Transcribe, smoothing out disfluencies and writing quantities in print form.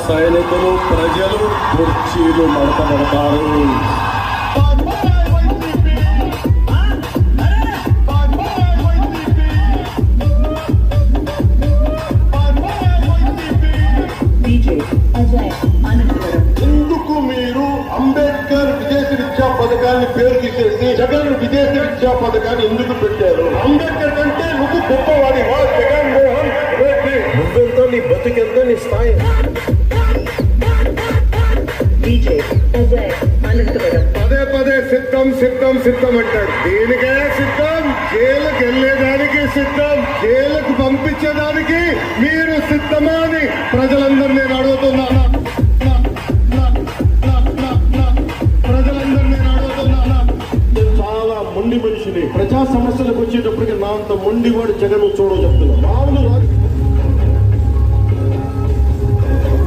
సైనికులు ప్రజలు కుర్చీలు మడతబడతారు. ఎందుకు మీరు అంబేద్కర్ విదేశీ విద్యా పథకాన్ని పేరు తీసేసి జగన్ విదేశీ విద్యా పథకాన్ని ఎందుకు పెట్టారు? అంబేద్కర్ కంటే నువ్వు గొప్పవాడి జగన్మోహన్ రెడ్డి. నువ్వెంతో, నీ బతుకెంతో, నీ స్థాయి. పదే పదే సిద్ధం సిద్ధం సిద్ధం అంటాడు. దేనికే సిద్ధం? జైలుకి వెళ్ళేదానికి సిద్ధం, జైలుకు పంపించేదానికి మీరు సిద్ధమా అని ప్రజలందరూ నేను అడుగుతాను.